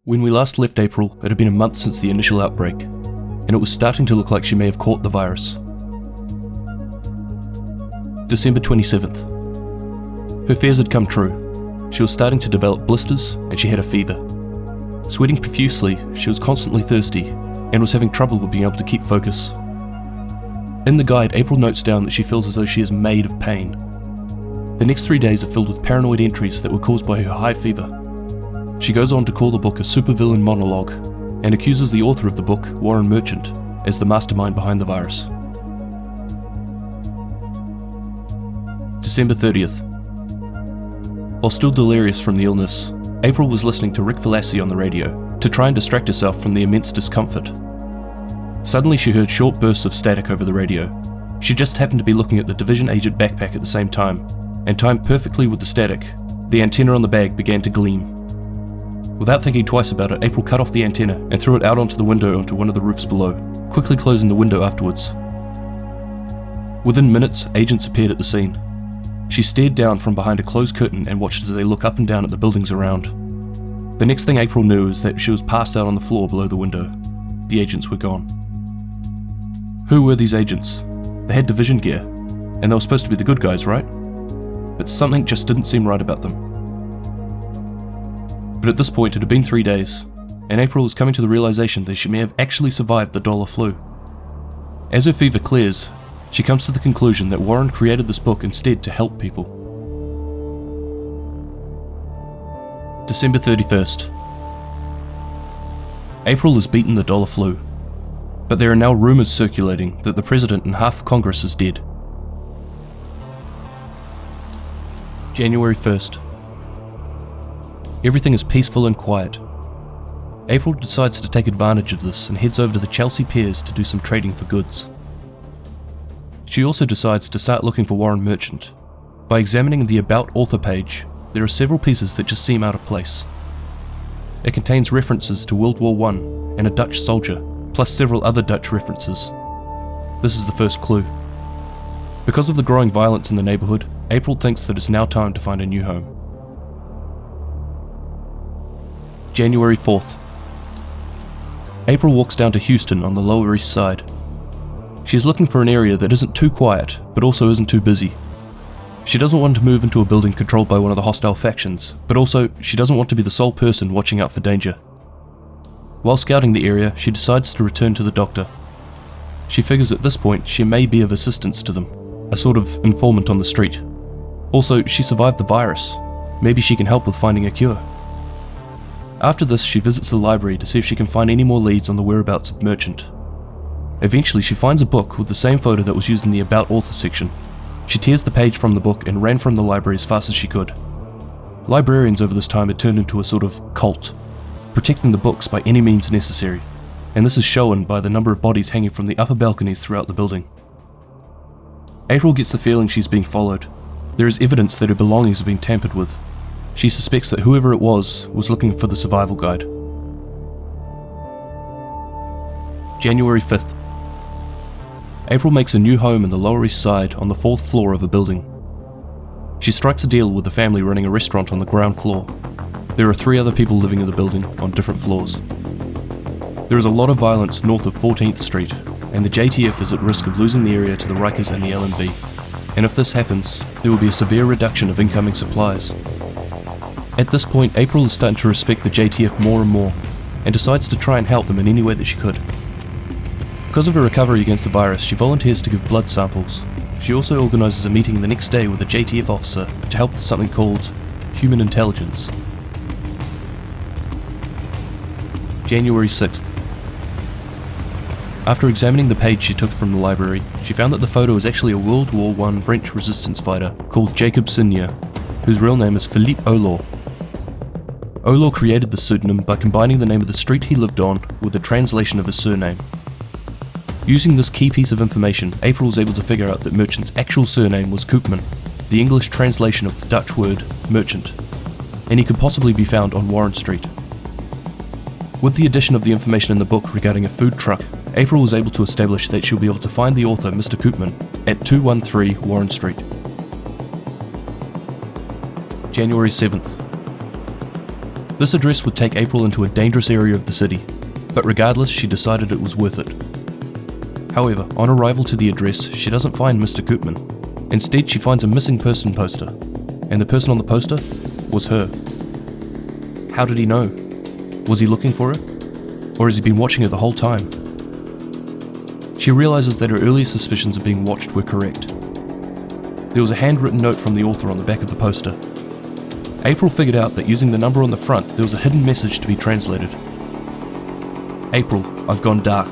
When we last left April, it had been a month since the initial outbreak, and it was starting to look like she may have caught the virus. December 27th. Her fears had come true. She was starting to develop blisters, and she had a fever. Sweating profusely, she was constantly thirsty, and was having trouble with being able to keep focus. In the guide, April notes down that she feels as though she is made of pain. The next 3 days are filled with paranoid entries that were caused by her high fever. She goes on to call the book a supervillain monologue, and accuses the author of the book, Warren Merchant, as the mastermind behind the virus. December 30th. While still delirious from the illness, April was listening to Rick Velassi on the radio to try and distract herself from the immense discomfort. Suddenly she heard short bursts of static over the radio. She just happened to be looking at the division agent backpack at the same time, and timed perfectly with the static, the antenna on the bag began to gleam. Without thinking twice about it, April cut off the antenna and threw it out onto the window onto one of the roofs below, quickly closing the window afterwards. Within minutes, agents appeared at the scene. She stared down from behind a closed curtain and watched as they looked up and down at the buildings around. The next thing April knew is that she was passed out on the floor below the window. The agents were gone. Who were these agents? They had division gear, and they were supposed to be the good guys, right? But something just didn't seem right about them. But at this point it had been 3 days, and April was coming to the realization that she may have actually survived the dollar flu. As her fever clears, she comes to the conclusion that Warren created this book instead to help people. December 31st. April has beaten the dollar flu, but there are now rumours circulating that the president and half of Congress is dead. January 1st. Everything is peaceful and quiet. April decides to take advantage of this and heads over to the Chelsea Piers to do some trading for goods. She also decides to start looking for Warren Merchant. By examining the About Author page, there are several pieces that just seem out of place. It contains references to World War I and a Dutch soldier, plus several other Dutch references. This is the first clue. Because of the growing violence in the neighbourhood, April thinks that it's now time to find a new home. January 4th. April walks down to Houston on the Lower East Side. She's looking for an area that isn't too quiet, but also isn't too busy. She doesn't want to move into a building controlled by one of the hostile factions, but also she doesn't want to be the sole person watching out for danger. While scouting the area, she decides to return to the doctor. She figures at this point she may be of assistance to them, a sort of informant on the street. Also, she survived the virus. Maybe she can help with finding a cure. After this, she visits the library to see if she can find any more leads on the whereabouts of Merchant. Eventually, she finds a book with the same photo that was used in the About Author section. She tears the page from the book and ran from the library as fast as she could. Librarians over this time had turned into a sort of cult, protecting the books by any means necessary, and this is shown by the number of bodies hanging from the upper balconies throughout the building. April gets the feeling she's being followed. There is evidence that her belongings have been tampered with. She suspects that whoever it was looking for the survival guide. January 5th. April makes a new home in the Lower East Side on the 4th floor of a building. She strikes a deal with the family running a restaurant on the ground floor. There are 3 other people living in the building on different floors. There is a lot of violence north of 14th Street, and the JTF is at risk of losing the area to the Rikers and the LNB. And if this happens, there will be a severe reduction of incoming supplies. At this point, April is starting to respect the JTF more and more, and decides to try and help them in any way that she could. Because of her recovery against the virus, she volunteers to give blood samples. She also organises a meeting the next day with a JTF officer to help with something called human intelligence. January 6th. After examining the page she took from the library, she found that the photo is actually a World War I French resistance fighter called Jacob Senior, whose real name is Philippe Aulor. Aulor created the pseudonym by combining the name of the street he lived on with the translation of his surname. Using this key piece of information, April was able to figure out that Merchant's actual surname was Koopman, the English translation of the Dutch word merchant, and he could possibly be found on Warren Street. With the addition of the information in the book regarding a food truck, April was able to establish that she'll be able to find the author, Mr. Koopman, at 213 Warren Street. January 7th. This address would take April into a dangerous area of the city, but regardless, she decided it was worth it. However, on arrival to the address, she doesn't find Mr. Koopman. Instead, she finds a missing person poster, and the person on the poster was her. How did he know? Was he looking for her? Or has he been watching her the whole time? She realizes that her earlier suspicions of being watched were correct. There was a handwritten note from the author on the back of the poster. April figured out that using the number on the front, there was a hidden message to be translated. April, I've gone dark.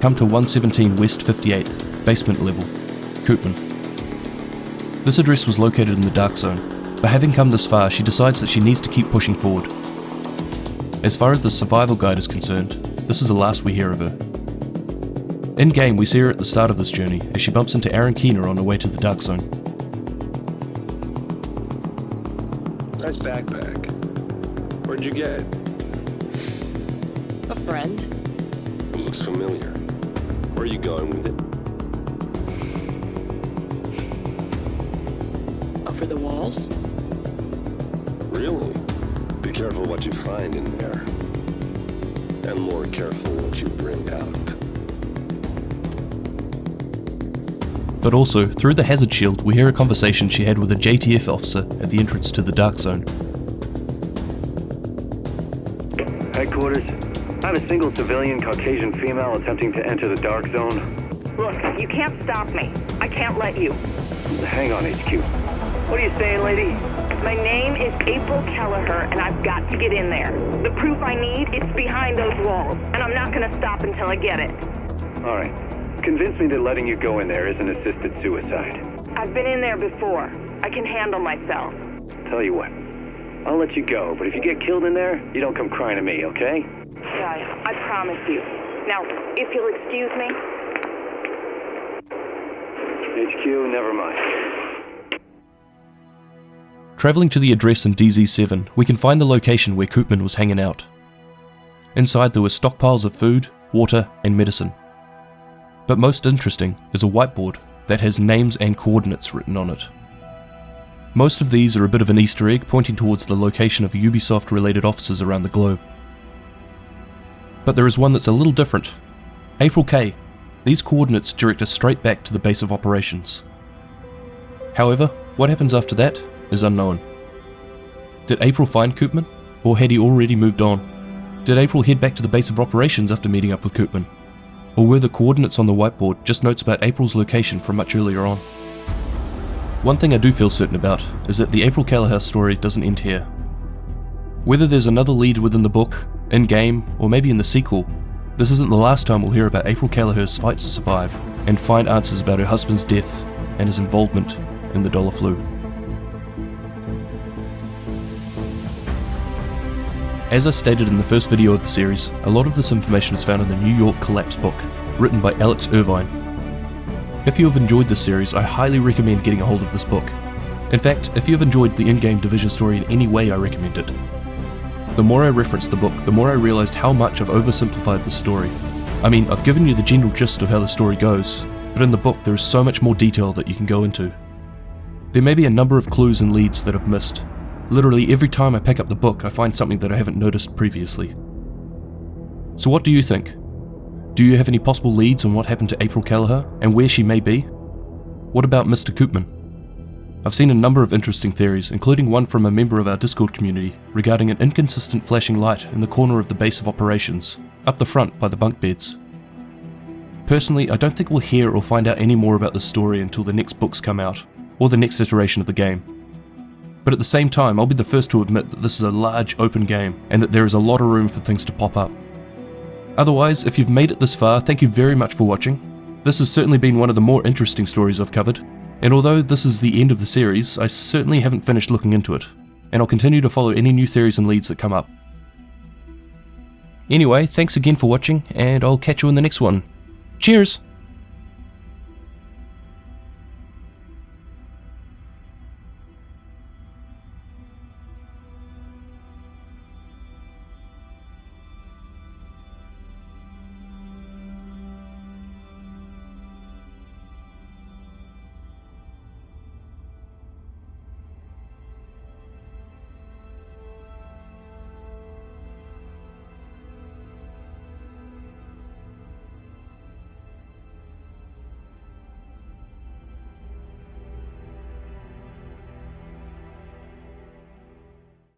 Come to 117 West 58th, basement level. Koopman. This address was located in the dark zone, but having come this far, she decides that she needs to keep pushing forward. As far as the survival guide is concerned, this is the last we hear of her. In-game, we see her at the start of this journey as she bumps into Aaron Keener on her way to the dark zone. Nice backpack. Where'd you get it? A friend. It looks familiar. Where are you going with it? Over the walls? Really? Be careful what you find in there. And more careful what you bring out. But also, through the hazard shield, we hear a conversation she had with a JTF officer at the entrance to the dark zone. Headquarters, I have a single civilian Caucasian female attempting to enter the dark zone. Look, you can't stop me. I can't let you. Hang on, HQ. What are you saying, lady? My name is April Kelleher, and I've got to get in there. The proof I need, it's behind those walls, and I'm not gonna stop until I get it. All right. Convince me that letting you go in there isn't assisted suicide. I've been in there before. I can handle myself. Tell you what, I'll let you go, but if you get killed in there, you don't come crying to me, okay? Yeah, I promise you. Now, if you'll excuse me. HQ, never mind. Travelling to the address in DZ7, we can find the location where Koopman was hanging out. Inside there were stockpiles of food, water, and medicine. But most interesting is a whiteboard that has names and coordinates written on it. Most of these are a bit of an Easter egg pointing towards the location of Ubisoft-related offices around the globe. But there is one that's a little different. April K. These coordinates direct us straight back to the base of operations. However, what happens after that is unknown. Did April find Koopman, or had he already moved on? Did April head back to the base of operations after meeting up with Koopman? Or were the coordinates on the whiteboard just notes about April's location from much earlier on? One thing I do feel certain about is that the April Kelleher story doesn't end here. Whether there's another lead within the book, in-game, or maybe in the sequel, this isn't the last time we'll hear about April Kelleher's fight to survive and find answers about her husband's death and his involvement in the Dollar Flu. As I stated in the first video of the series, a lot of this information is found in the New York Collapse book, written by Alex Irvine. If you have enjoyed this series, I highly recommend getting a hold of this book. In fact, if you have enjoyed the in-game Division story in any way, I recommend it. The more I referenced the book, the more I realised how much I've oversimplified the story. I mean, I've given you the general gist of how the story goes, but in the book there is so much more detail that you can go into. There may be a number of clues and leads that I've missed. Literally every time I pick up the book, I find something that I haven't noticed previously. So what do you think? Do you have any possible leads on what happened to April Kelleher and where she may be? What about Mr. Koopman? I've seen a number of interesting theories, including one from a member of our Discord community regarding an inconsistent flashing light in the corner of the base of operations, up the front by the bunk beds. Personally, I don't think we'll hear or find out any more about the story until the next books come out, or the next iteration of the game. But at the same time, I'll be the first to admit that this is a large open game and that there is a lot of room for things to pop up. Otherwise, if you've made it this far, thank you very much for watching. This has certainly been one of the more interesting stories I've covered, and although this is the end of the series, I certainly haven't finished looking into it, and I'll continue to follow any new theories and leads that come up. Anyway, thanks again for watching, and I'll catch you in the next one. Cheers!